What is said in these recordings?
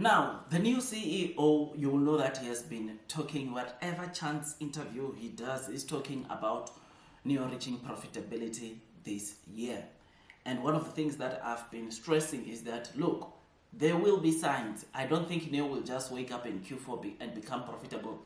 Now, the new CEO, you will know that he has been talking, whatever chance interview he does, is talking about NIO reaching profitability this year. And one of the things that I've been stressing is that, look, there will be signs. I don't think NIO will just wake up in Q4 and become profitable.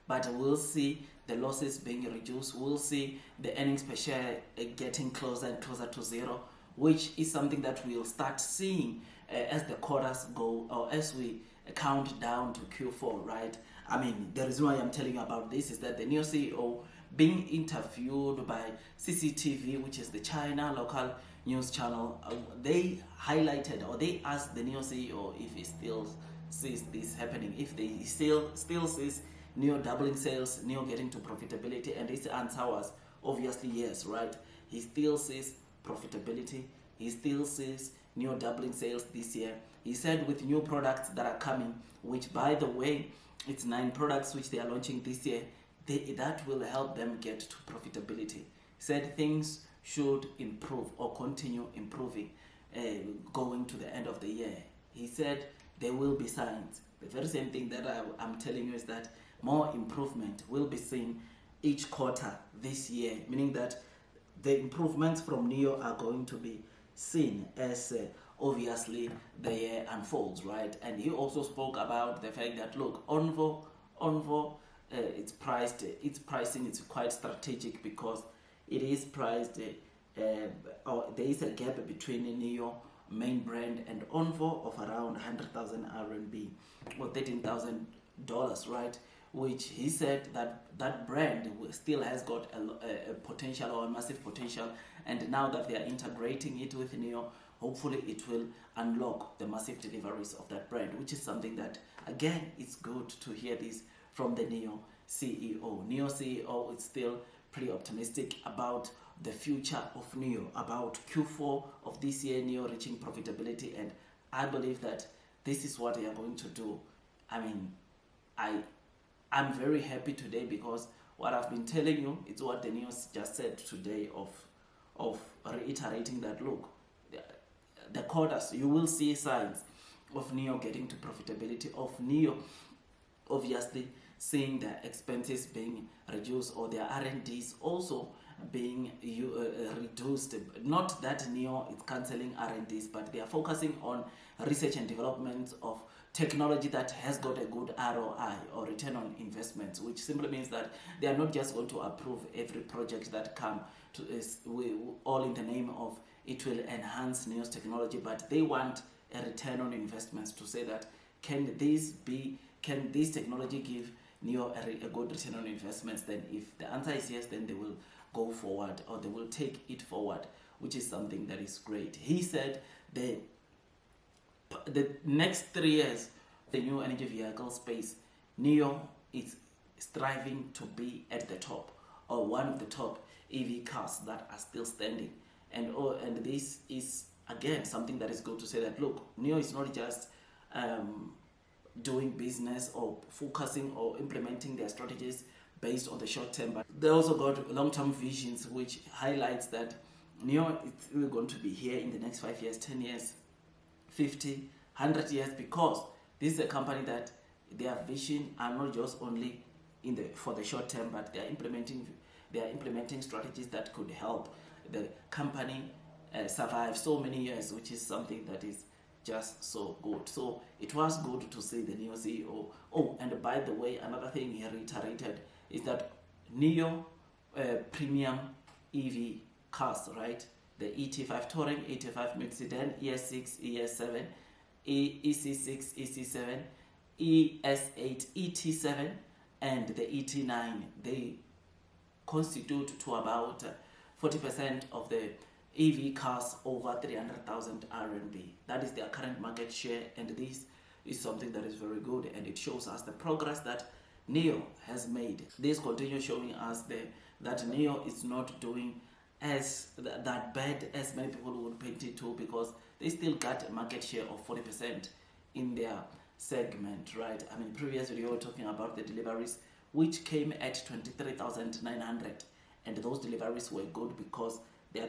But we'll see the losses being reduced. We'll see the earnings per share getting closer and closer to zero, which is something that we'll start seeing as the quarters go, or as we count down to Q4, right? I mean, the reason why I'm telling you about this is that the new CEO being interviewed by CCTV, which is the China local news channel, they highlighted, or they asked the new CEO if he still sees this happening, if they still sees NIO doubling sales, NIO getting to profitability, and his answer was obviously yes, right? He still sees profitability, he still sees NIO doubling sales this year. He said with new products that are coming, which by the way, it's 9 products which they are launching this year, that will help them get to profitability. He said things should improve or continue improving going to the end of the year. He said there will be signs. The very same thing that I'm telling you is that more improvement will be seen each quarter this year, meaning that the improvements from NIO are going to be seen as obviously the year unfolds, right? And he also spoke about the fact that, look, Onvo, its pricing is quite strategic because it is priced, or there is a gap between NIO main brand and Onvo of around 100,000 RMB or $13,000, right? Which he said that brand still has got a potential, or a massive potential, and now that they are integrating it with NIO, hopefully it will unlock the massive deliveries of that brand, which is something that, again, it's good to hear this from the NIO CEO. NIO CEO is still pretty optimistic about the future of NIO, about Q4 of this year, NIO reaching profitability, and I believe that this is what they are going to do. I mean, I'm very happy today because what I've been telling you is what the news just said today of reiterating that, look, the quarters, you will see signs of NIO getting to profitability, of NIO obviously seeing their expenses being reduced, or their R&Ds also being reduced. Not that NIO is cancelling R&Ds, but they are focusing on research and development of technology that has got a good ROI, or return on investments, which simply means that they are not just going to approve every project that come to all in the name of it will enhance NIO's technology, but they want a return on investments to say that can this technology give NIO a good return on investments? Then if the answer is yes, then they will go forward, or they will take it forward, which is something that is great. He said the next 3 years, the new energy vehicle space, NIO is striving to be at the top, or one of the top EV cars that are still standing. And this is, again, something that is good to say that, look, NIO is not just doing business or focusing or implementing their strategies based on the short term, but they also got long-term visions, which highlights that NIO is going to be here in the next 5 years, 10 years, 50, 100 years, because this is a company that their vision are not just only for the short term, but they are implementing strategies that could help the company survive so many years, which is something that is just so good. So it was good to see the NIO CEO. Oh, and by the way, another thing he reiterated is that NIO premium EV cars, right? The ET5 Touring, ET5 Mercedes, ES6, ES7, EC6, EC7, ES8, ET7, and the ET9, they constitute to about 40% of the EV cars over 300,000 RMB. That is their current market share, and this is something that is very good, and it shows us the progress that NIO has made. This continues showing us that NIO is not doing as that bad as many people would paint it to, because they still got a market share of 40% in their segment, right? I mean, previously we were talking about the deliveries, which came at 23,900, and those deliveries were good because they were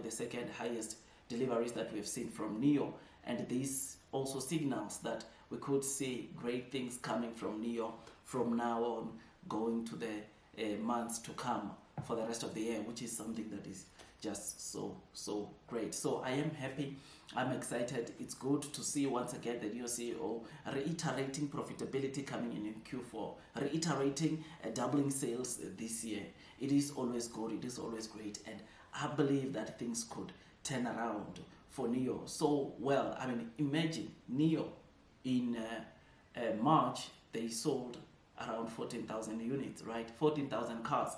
the second highest deliveries that we have seen from NIO, and this also signals that we could see great things coming from Nio from now on, going to the months to come for the rest of the year, which is something that is just so great. So I am happy, I'm excited. It's good to see once again the Nio CEO reiterating profitability coming in Q4, reiterating doubling sales this year. It is always good, it is always great, and I believe that things could turn around for Nio so well. I mean, imagine Nio in March, they sold around 14,000 units, right? 14,000 cars.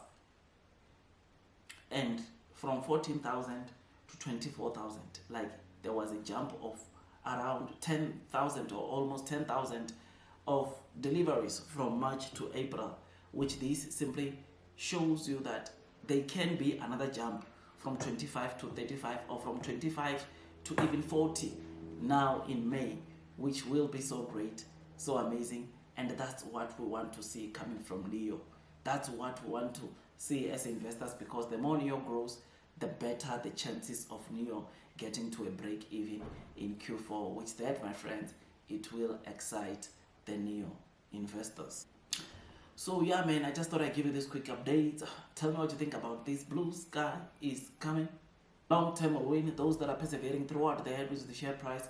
And from 14,000 to 24,000, like there was a jump of around 10,000 or almost 10,000 of deliveries from March to April, which this simply shows you that there can be another jump from 25 to 35 or from 25 to even 40 now in May, which will be so great, so amazing. And that's what we want to see coming from Nio. That's what we want to see as investors, because the more Nio grows, the better the chances of Nio getting to a break even in Q4, which that, my friends, it will excite the Nio investors. So yeah, man, I just thought I'd give you this quick update. Tell me what you think about this. Blue sky is coming. Long-term will win. Those that are persevering throughout the headwinds of the share price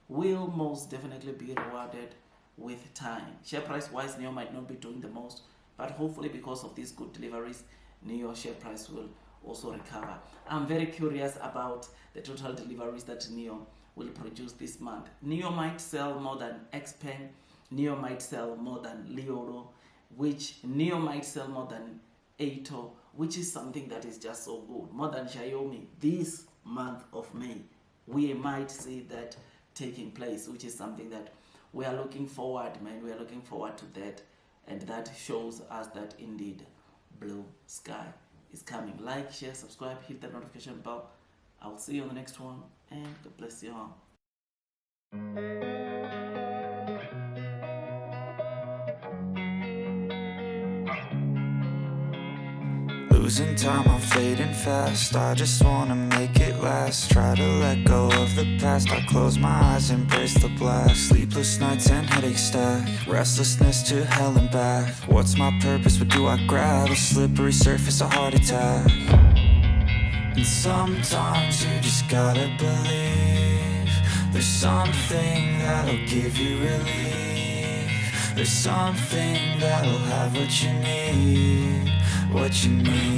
will most definitely be rewarded with time. Share price wise, Nio might not be doing the most, but hopefully because of these good deliveries, Nio share price will also recover. I'm very curious about the total deliveries that Nio will produce this month. Nio might sell more than XPeng, Nio might sell more than Lioro, which Nio might sell more than Aito, which is something that is just so good. More than Xiaomi this month of May. We might see that taking place, which is something that we are looking forward, man. We are looking forward to that. And that shows us that indeed blue sky is coming. Like, share, subscribe, hit that notification bell. I'll see you on the next one, and God bless you all. Losing time, I'm fading fast. I just wanna make it last. Try to let go of the past. I close my eyes, embrace the blast. Sleepless nights and headaches stack. Restlessness to hell and back. What's my purpose? What do I grab? A slippery surface, a heart attack. And sometimes you just gotta believe there's something that'll give you relief. There's something that'll have what you need, what you need.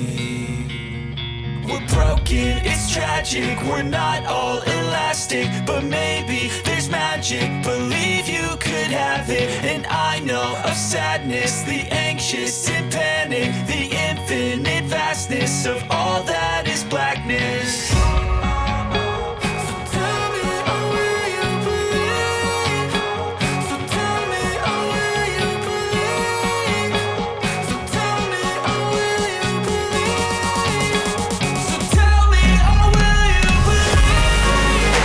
We're broken, it's tragic, we're not all elastic, but maybe there's magic, believe you could have it. And I know of sadness, the anxious and panic, the infinite vastness of all